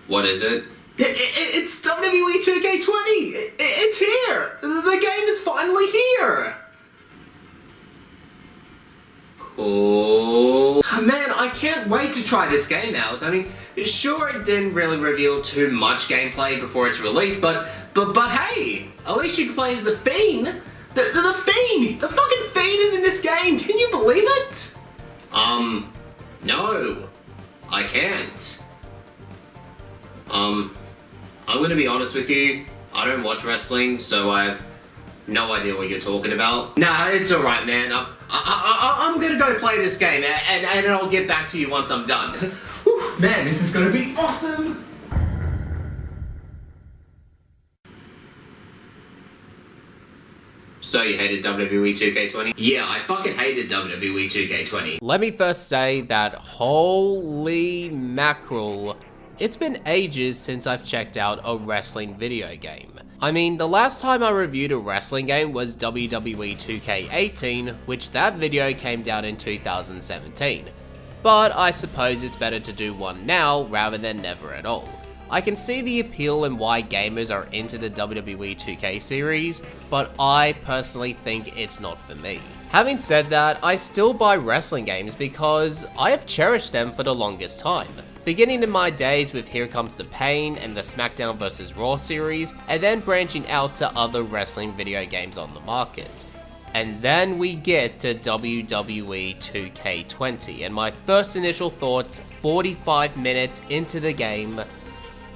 What is it? It's WWE 2K20! It's here! The game is finally here! Cool. Man, I can't wait to try this game out. I mean, sure, it didn't really reveal too much gameplay before its release, but hey, at least you can play as the Fiend. The Fiend! The fucking Fiend is in this game! Can you believe it? No. I can't. I'm gonna be honest with you. I don't watch wrestling, so I have no idea what you're talking about. Nah, it's alright, man. I'm gonna go play this game, and I'll get back to you once I'm done. Whew, man, this is gonna be awesome! So you hated WWE 2K20? Yeah, I fucking hated WWE 2K20. Let me first say that holy mackerel, it's been ages since I've checked out a wrestling video game. I mean, the last time I reviewed a wrestling game was WWE 2K18, which that video came down in 2017. But I suppose it's better to do one now rather than never at all. I can see the appeal and why gamers are into the WWE 2K series, but I personally think it's not for me. Having said that, I still buy wrestling games because I have cherished them for the longest time. Beginning in my days with Here Comes the Pain and the SmackDown vs. Raw series, and then branching out to other wrestling video games on the market. And then we get to WWE 2K20, and my first initial thoughts 45 minutes into the game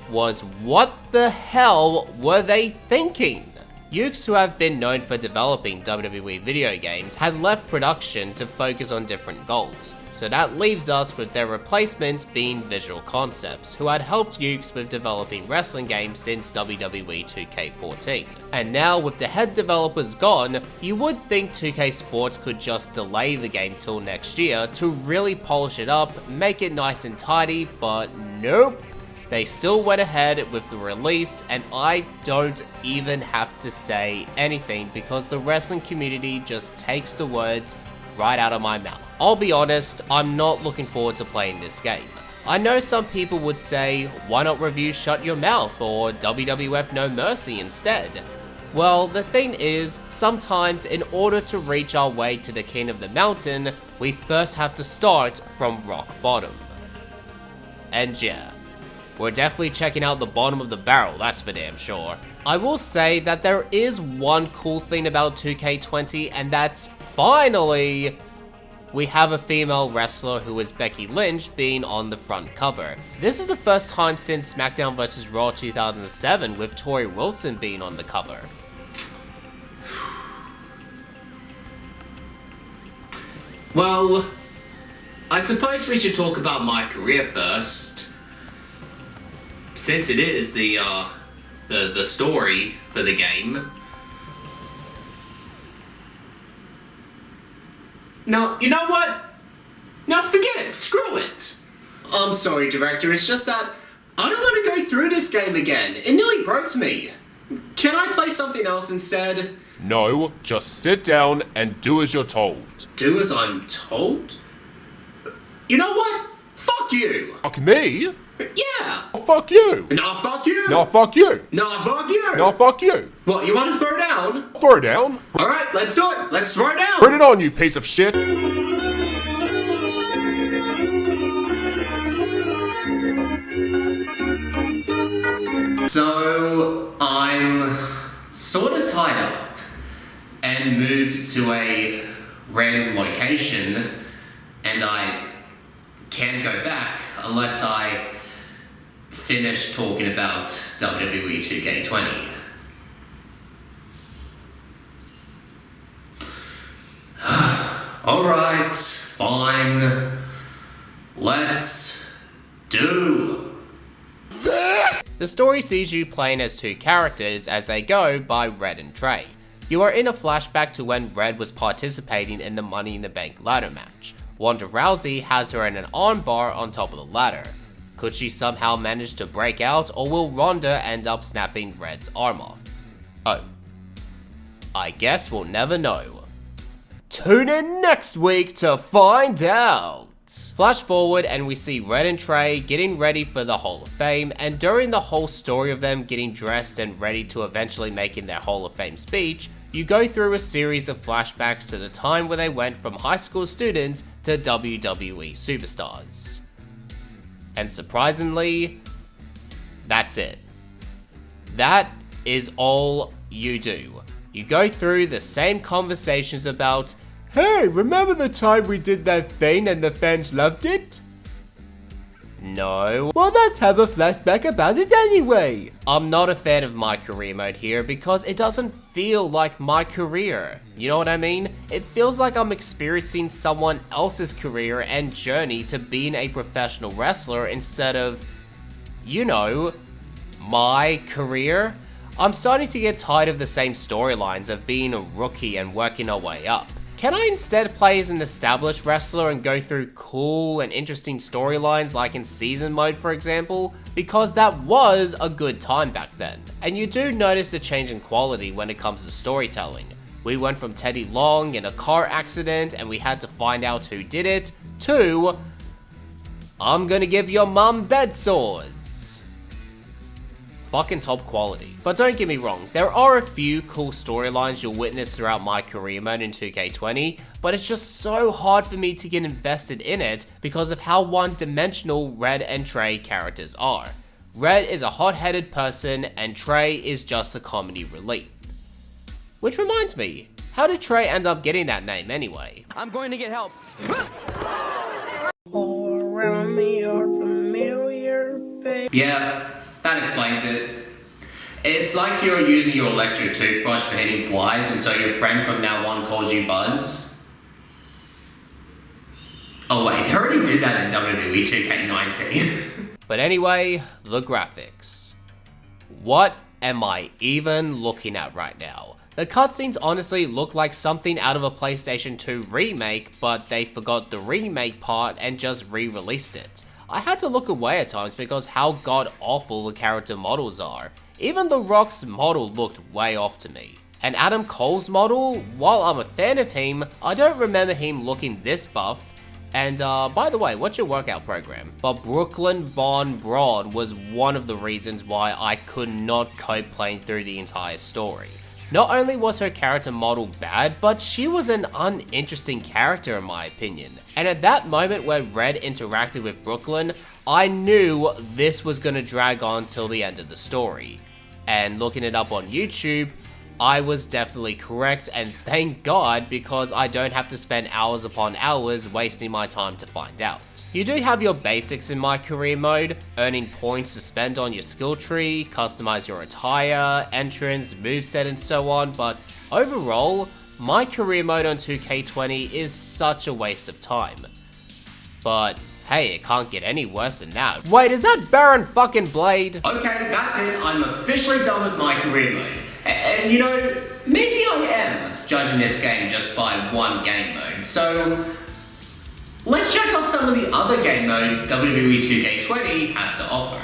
was, what the hell were they thinking? Yuke's, who have been known for developing WWE video games, had left production to focus on different goals. So that leaves us with their replacement being Visual Concepts, who had helped Yuke's with developing wrestling games since WWE 2K14. And now with the head developers gone, you would think 2K Sports could just delay the game till next year to really polish it up, make it nice and tidy, but nope. They still went ahead with the release, and I don't even have to say anything because the wrestling community just takes the words right out of my mouth. I'll be honest, I'm not looking forward to playing this game. I know some people would say, why not review Shut Your Mouth or WWF No Mercy instead? Well, the thing is, sometimes in order to reach our way to the king of the mountain, we first have to start from rock bottom. And yeah, we're definitely checking out the bottom of the barrel, that's for damn sure. I will say that there is one cool thing about 2K20, and that's finally we have a female wrestler who is Becky Lynch being on the front cover. This is the first time since SmackDown vs. Raw 2007 with Tori Wilson being on the cover. Well, I suppose we should talk about my career first. Since it is the story for the game. No, you know what? No, forget it. Screw it. I'm sorry, director. It's just that I don't want to go through this game again. It nearly broke me. Can I play something else instead? No, just sit down and do as you're told. Do as I'm told? You know what? Fuck you. Fuck me? Yeah! Oh, fuck you! No, fuck you! No, fuck you! No, fuck you! No, fuck you! What, you want to throw down? Throw it down! Alright, let's do it! Let's throw down! Bring it on, you piece of shit! So, I'm sort of tied up and moved to a random location, and I can't go back unless I finish talking about WWE 2K20. Alright, fine. Let's do this! The story sees you playing as two characters as they go by Red and Trey. You are in a flashback to when Red was participating in the Money in the Bank ladder match. Ronda Rousey has her in an armbar on top of the ladder. Could she somehow manage to break out, or will Ronda end up snapping Red's arm off? Oh. I guess we'll never know. Tune in next week to find out! Flash forward and we see Red and Trey getting ready for the Hall of Fame, and during the whole story of them getting dressed and ready to eventually making their Hall of Fame speech, you go through a series of flashbacks to the time where they went from high school students to WWE superstars. And surprisingly, that's it. That is all you do. You go through the same conversations about, hey, remember the time we did that thing and the fans loved it? No. Well, let's have a flashback about it anyway. I'm not a fan of my career mode here because it doesn't feel like my career. You know what I mean? It feels like I'm experiencing someone else's career and journey to being a professional wrestler instead of, you know, my career. I'm starting to get tired of the same storylines of being a rookie and working our way up. Can I instead play as an established wrestler and go through cool and interesting storylines like in season mode, for example? Because that was a good time back then. And you do notice a change in quality when it comes to storytelling. We went from Teddy Long in a car accident and we had to find out who did it, to I'm gonna give your mum bed sores. Fucking top quality. But don't get me wrong, there are a few cool storylines you'll witness throughout my career mode in 2K20, but it's just so hard for me to get invested in it because of how one-dimensional Red and Trey characters are. Red is a hot-headed person and Trey is just a comedy relief. Which reminds me, how did Trey end up getting that name anyway? I'm going to get help. All around me are familiar faces. Yeah, that explains it. It's like you're using your electric toothbrush for hitting flies, and so your friend from now on calls you Buzz. Oh wait, they already did that in WWE 2K19. But anyway, the graphics. What am I even looking at right now? The cutscenes honestly look like something out of a PlayStation 2 remake, but they forgot the remake part and just re-released it. I had to look away at times because how god-awful the character models are. Even The Rock's model looked way off to me. And Adam Cole's model, while I'm a fan of him, I don't remember him looking this buff. And by the way, what's your workout program? But Brooklyn Von Braun was one of the reasons why I could not cope playing through the entire story. Not only was her character model bad, but she was an uninteresting character in my opinion. And at that moment where Red interacted with Brooklyn, I knew this was gonna drag on till the end of the story. And looking it up on YouTube, I was definitely correct, and thank God, because I don't have to spend hours upon hours wasting my time to find out. You do have your basics in my career mode, earning points to spend on your skill tree, customize your attire, entrance, moveset and so on, but overall, my career mode on 2K20 is such a waste of time. But hey, it can't get any worse than that. Wait, is that Baron fucking Blade? Okay, that's it. I'm officially done with my career mode. And you know, maybe I am judging this game just by one game mode. So let's check out some of the other game modes WWE 2K20 has to offer.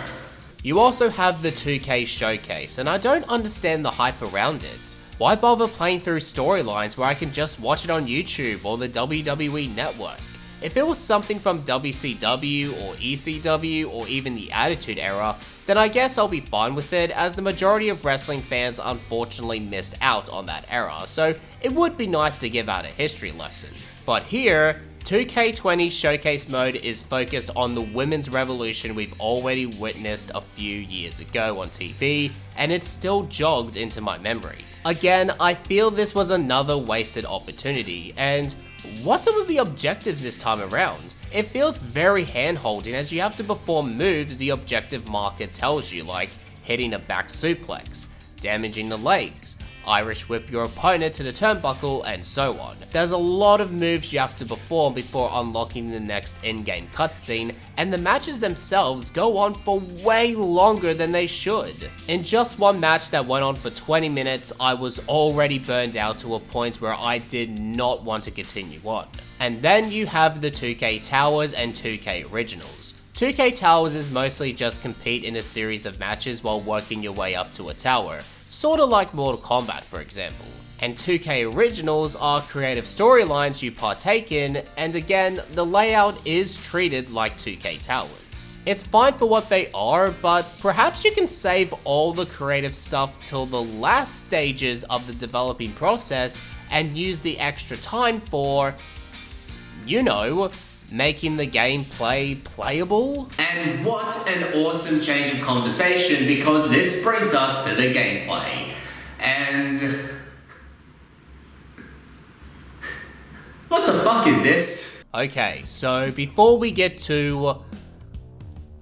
You also have the 2K Showcase, and I don't understand the hype around it. Why bother playing through storylines where I can just watch it on YouTube or the WWE Network? If it was something from WCW or ECW or even the Attitude Era, then I guess I'll be fine with it, as the majority of wrestling fans unfortunately missed out on that era, so it would be nice to give out a history lesson. But here, 2K20 Showcase mode is focused on the women's revolution we've already witnessed a few years ago on TV, and it's still jogged into my memory. Again, I feel this was another wasted opportunity, and what's some of the objectives this time around? It feels very hand-holding as you have to perform moves the objective marker tells you, like hitting a back suplex, damaging the legs, Irish whip your opponent to the turnbuckle, and so on. There's a lot of moves you have to perform before unlocking the next in-game cutscene, and the matches themselves go on for way longer than they should. In just one match that went on for 20 minutes, I was already burned out to a point where I did not want to continue on. And then you have the 2K Towers and 2K Originals. 2K Towers is mostly just compete in a series of matches while working your way up to a tower, sorta like Mortal Kombat for example. And 2K Originals are creative storylines you partake in, and again, the layout is treated like 2K Towers. It's fine for what they are, but perhaps you can save all the creative stuff till the last stages of the developing process and use the extra time for, you know, making the gameplay playable. And what an awesome change of conversation, because this brings us to the gameplay. And what the fuck is this? Okay, so before we get to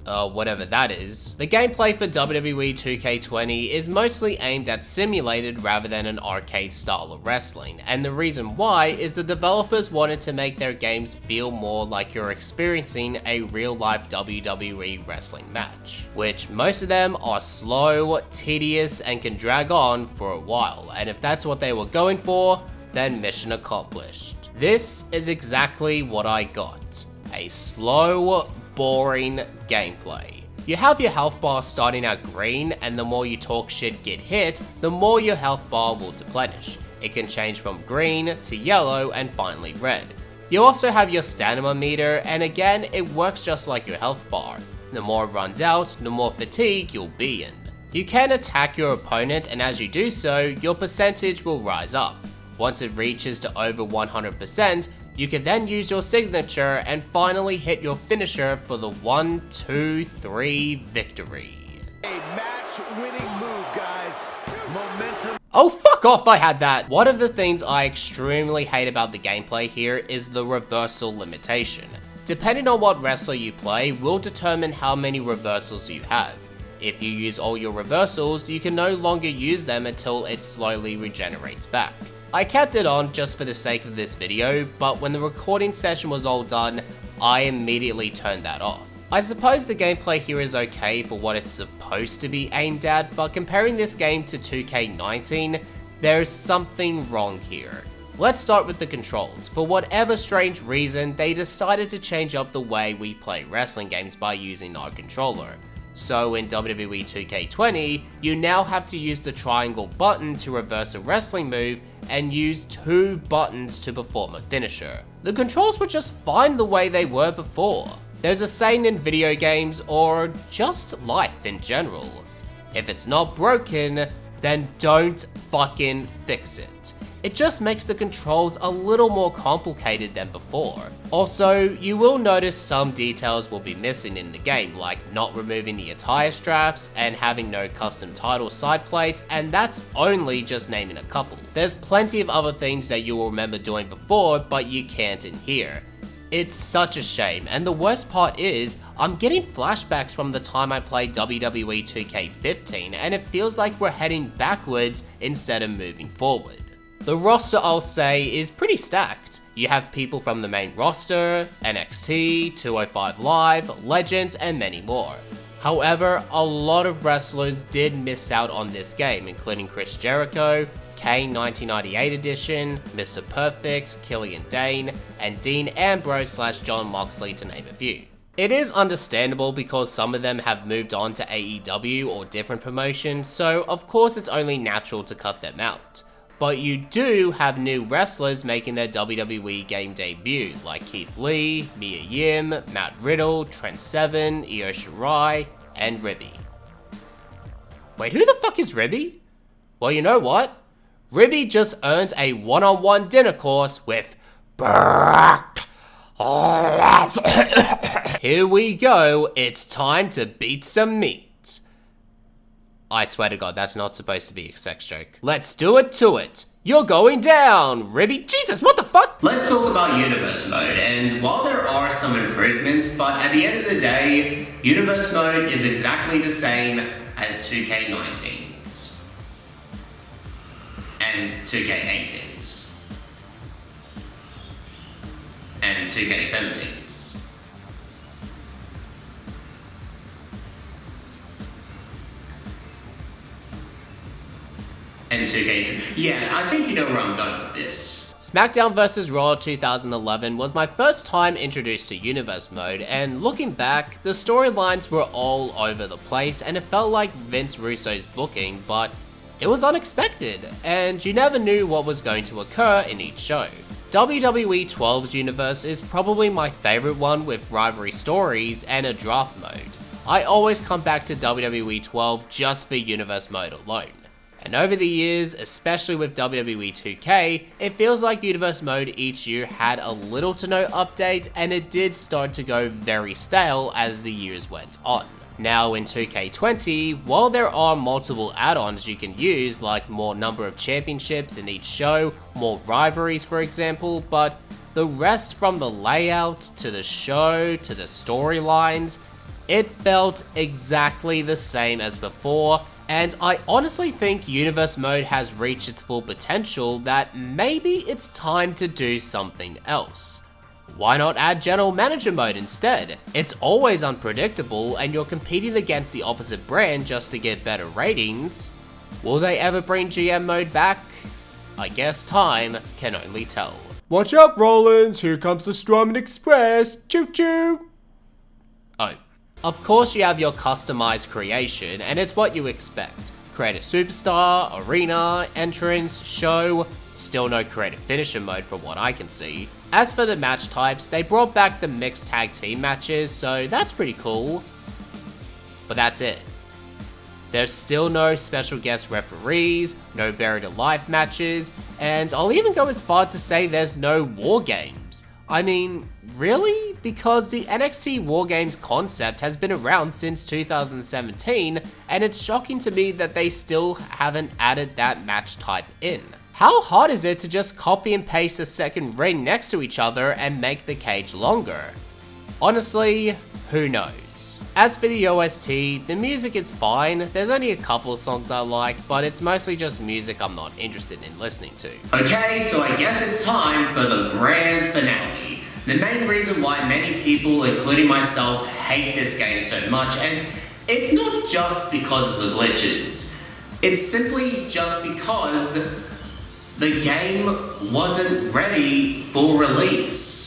whatever that is, the gameplay for WWE 2K20 is mostly aimed at simulated rather than an arcade style of wrestling, and the reason why is the developers wanted to make their games feel more like you're experiencing a real-life WWE wrestling match, which most of them are slow, tedious, and can drag on for a while, and if that's what they were going for, then mission accomplished. This is exactly what I got. A slow, boring gameplay. You have your health bar starting out green, and the more you talk shit get hit, the more your health bar will deplenish. It can change from green to yellow and finally red. You also have your stamina meter, and again, it works just like your health bar. The more it runs out, the more fatigue you'll be in. You can attack your opponent, and as you do so, your percentage will rise up. Once it reaches to over 100%, you can then use your signature and finally hit your finisher for the 1, 2, 3 victory. A match-winning move, guys. Momentum. Oh, fuck off, I had that! One of the things I extremely hate about the gameplay here is the reversal limitation. Depending on what wrestler you play will determine how many reversals you have. If you use all your reversals, you can no longer use them until it slowly regenerates back. I kept it on just for the sake of this video, but when the recording session was all done, I immediately turned that off. I suppose the gameplay here is okay for what it's supposed to be aimed at, but comparing this game to 2K19, there's something wrong here. Let's start with the controls. For whatever strange reason, they decided to change up the way we play wrestling games by using our controller. So in WWE 2K20, you now have to use the triangle button to reverse a wrestling move and use 2 buttons to perform a finisher. The controls were just fine the way they were before. There's a saying in video games, or just life in general, if it's not broken, then don't fucking fix it. It just makes the controls a little more complicated than before. Also, you will notice some details will be missing in the game, like not removing the attire straps and having no custom title side plates, and that's only just naming a couple. There's plenty of other things that you will remember doing before, but you can't in here. It's such a shame, and the worst part is, I'm getting flashbacks from the time I played WWE 2K15, and it feels like we're heading backwards instead of moving forward. The roster, I'll say, is pretty stacked. You have people from the main roster, NXT, 205 Live, Legends, and many more. However, a lot of wrestlers did miss out on this game, including Chris Jericho, Kane 1998 edition, Mr. Perfect, Killian Dane, and Dean Ambrose / Jon Moxley, to name a few. It is understandable because some of them have moved on to AEW or different promotions, so of course it's only natural to cut them out. But you do have new wrestlers making their WWE game debut, like Keith Lee, Mia Yim, Matt Riddle, Trent Seven, Io Shirai, and Ribby. Wait, who the fuck is Ribby? Well, you know what? Ribby just earned a one-on-one dinner course with Brock Lesnar. Here we go, it's time to beat some meat. I swear to God, that's not supposed to be a sex joke. Let's do it to it. You're going down, Ribby. Jesus, what the fuck? Let's talk about Universe Mode, and while there are some improvements, but at the end of the day, Universe Mode is exactly the same as 2K19's. And 2K18's. And 2K17's. And 2K. Yeah, I think you know where I'm going with this. SmackDown vs. Raw 2011 was my first time introduced to Universe Mode, and looking back, the storylines were all over the place and it felt like Vince Russo's booking, but It was unexpected, and you never knew what was going to occur in each show. WWE 12's universe is probably my favorite one with rivalry stories and a draft mode. I always come back to WWE 12 just for universe mode alone. And over the years, especially with WWE 2K, it feels like universe mode each year had a little to no update, and it did start to go very stale as the years went on. Now in 2K20, while there are multiple add-ons you can use, like more number of championships in each show, more rivalries for example, but the rest from the layout, to the show, to the storylines, it felt exactly the same as before, and I honestly think Universe Mode has reached its full potential that maybe it's time to do something else. Why not add General Manager Mode instead? It's always unpredictable and you're competing against the opposite brand just to get better ratings. Will they ever bring GM Mode back? I guess time can only tell. Watch out, Rollins, here comes the Strowman Express, choo choo! Oh. Of course you have your customized creation, and it's what you expect. Create a superstar, arena, entrance, show, still no creative finisher mode from what I can see. As for the match types, they brought back the mixed tag team matches, so that's pretty cool. But that's it. There's still no special guest referees, no buried alive matches, and I'll even go as far to say there's no war games. I mean, really? Because the NXT War Games concept has been around since 2017, and it's shocking to me that they still haven't added that match type in. How hard is it to just copy and paste a second ring next to each other and make the cage longer? Honestly, who knows? As for the OST, the music is fine, there's only a couple songs I like, but it's mostly just music I'm not interested in listening to. Okay, so I guess it's time for the grand finale. The main reason why many people, including myself, hate this game so much, and it's not just because of the glitches. It's simply just because the game wasn't ready for release.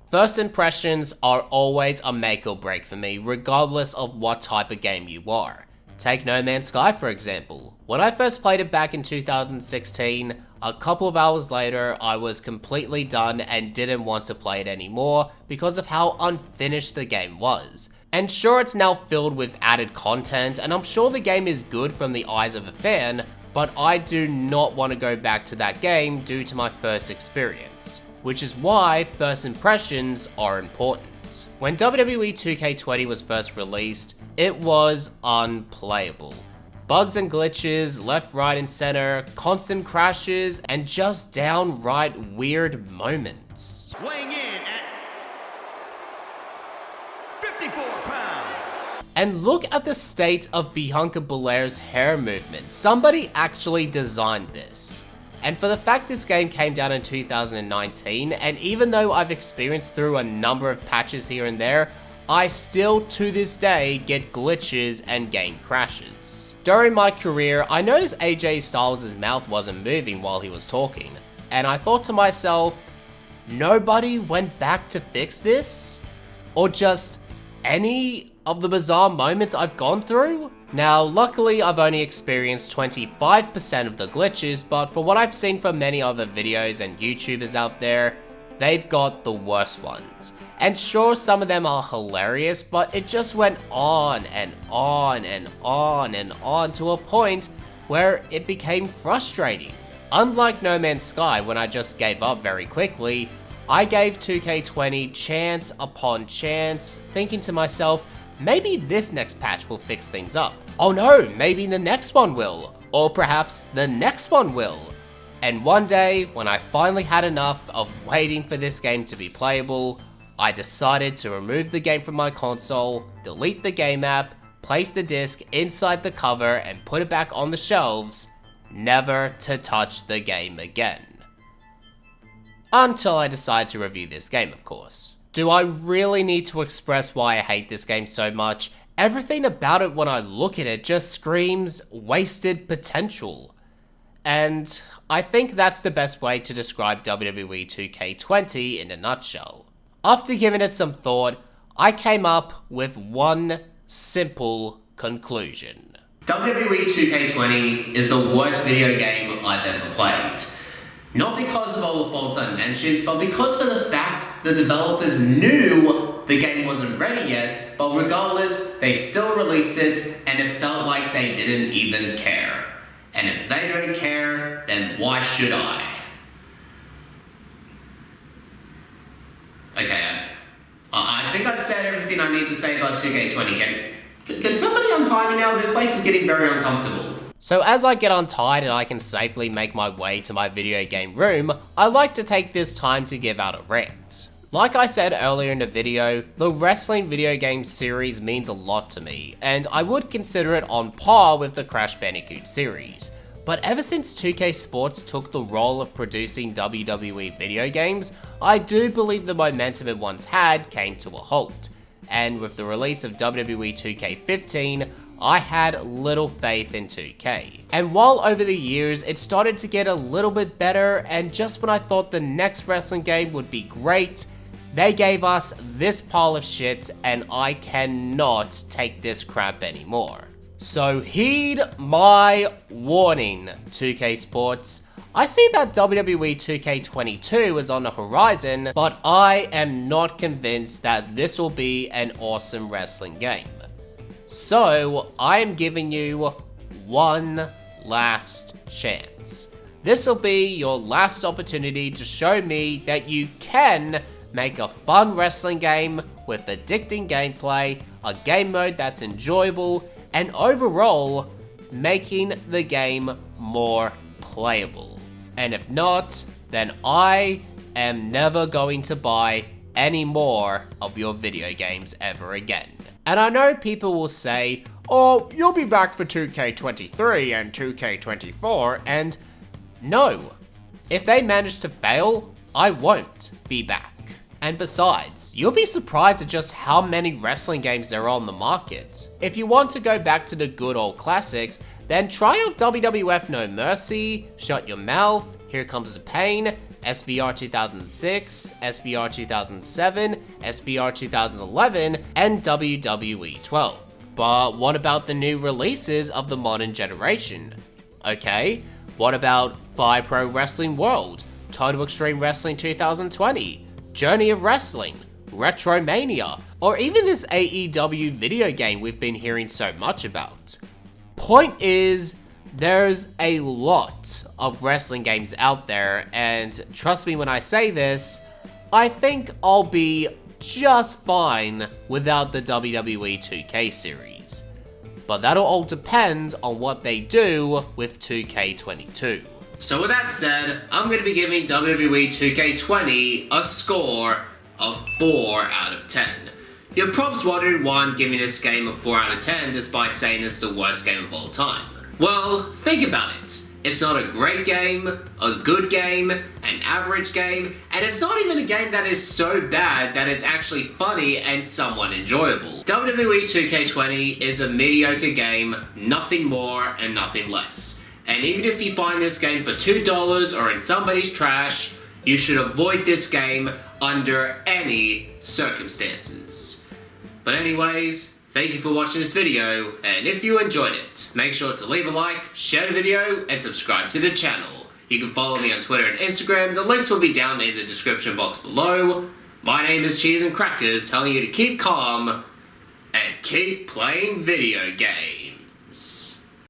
First impressions are always a make or break for me, regardless of what type of game you are. Take No Man's Sky for example. When I first played it back in 2016, a couple of hours later I was completely done and didn't want to play it anymore because of how unfinished the game was. And sure, it's now filled with added content, and I'm sure the game is good from the eyes of a fan, but I do not want to go back to that game due to my first experience. Which is why first impressions are important. When WWE 2K20 was first released, it was unplayable. Bugs and glitches, left, right, and center, constant crashes, and just downright weird moments. Weighing in at 54 pounds. And look at the state of Bianca Belair's hair movement. Somebody actually designed this. And for the fact this game came down in 2019, and even though I've experienced through a number of patches here and there, I still to this day get glitches and game crashes. During my career, I noticed AJ Styles' mouth wasn't moving while he was talking, and I thought to myself, nobody went back to fix this? Or just any of the bizarre moments I've gone through? Now, luckily I've only experienced 25% of the glitches, but from what I've seen from many other videos and YouTubers out there, they've got the worst ones. And sure, some of them are hilarious, but it just went on and on and on and on to a point where it became frustrating. Unlike No Man's Sky, when I just gave up very quickly, I gave 2K20 chance upon chance, thinking to myself, maybe this next patch will fix things up. Oh no, maybe the next one will. Or perhaps the next one will. And one day, when I finally had enough of waiting for this game to be playable, I decided to remove the game from my console, delete the game app, place the disc inside the cover and put it back on the shelves, never to touch the game again. Until I decide to review this game, of course. Do I really need to express why I hate this game so much? Everything about it when I look at it just screams wasted potential. And I think that's the best way to describe WWE 2K20 in a nutshell. After giving it some thought, I came up with one simple conclusion. WWE 2K20 is the worst video game I've ever played. Not because of all the faults I mentioned, but because for the fact the developers knew the game wasn't ready yet, but regardless, they still released it, and it felt like they didn't even care. And if they don't care, then why should I? Okay, I think I've said everything I need to say about 2K20. Can somebody untie me now? This place is getting very uncomfortable. So as I get untied and I can safely make my way to my video game room, I like to take this time to give out a rant. Like I said earlier in the video, the wrestling video game series means a lot to me, and I would consider it on par with the Crash Bandicoot series. But ever since 2K Sports took the role of producing WWE video games, I do believe the momentum it once had came to a halt. And with the release of WWE 2K15, I had little faith in 2K. And while over the years it started to get a little bit better, and just when I thought the next wrestling game would be great, they gave us this pile of shit, and I cannot take this crap anymore. So heed my warning, 2K Sports. I see that WWE 2K22 is on the horizon, but I am not convinced that this will be an awesome wrestling game. So I am giving you one last chance. This will be your last opportunity to show me that you can make a fun wrestling game with addicting gameplay, a game mode that's enjoyable, and overall making the game more playable. And if not, then I am never going to buy any more of your video games ever again. And I know people will say, oh, you'll be back for 2K23 and 2K24, and no. If they manage to fail, I won't be back. And besides, you'll be surprised at just how many wrestling games there are on the market. If you want to go back to the good old classics, then try out WWF No Mercy, Shut Your Mouth, Here Comes the Pain, SVR 2006, SVR 2007, SVR 2011, and WWE 12. But what about the new releases of the modern generation? Okay, what about Fire Pro Wrestling World, Total Extreme Wrestling 2020, Journey of Wrestling, Retromania, or even this AEW video game we've been hearing so much about? Point is, there's a lot of wrestling games out there, and trust me when I say this, I think I'll be just fine without the WWE 2K series. But that'll all depend on what they do with 2K22. So with that said, I'm going to be giving WWE 2K20 a score of 4 out of 10. You're probably wondering why I'm giving this game a 4 out of 10 despite saying it's the worst game of all time. Well, think about it. It's not a great game, a good game, an average game, and it's not even a game that is so bad that it's actually funny and somewhat enjoyable. WWE 2K20 is a mediocre game, nothing more and nothing less. And even if you find this game for $2 or in somebody's trash, you should avoid this game under any circumstances. But anyways, thank you for watching this video, and if you enjoyed it, make sure to leave a like, share the video, and subscribe to the channel. You can follow me on Twitter and Instagram, the links will be down in the description box below. My name is Cheese and Crackers, telling you to keep calm and keep playing video games.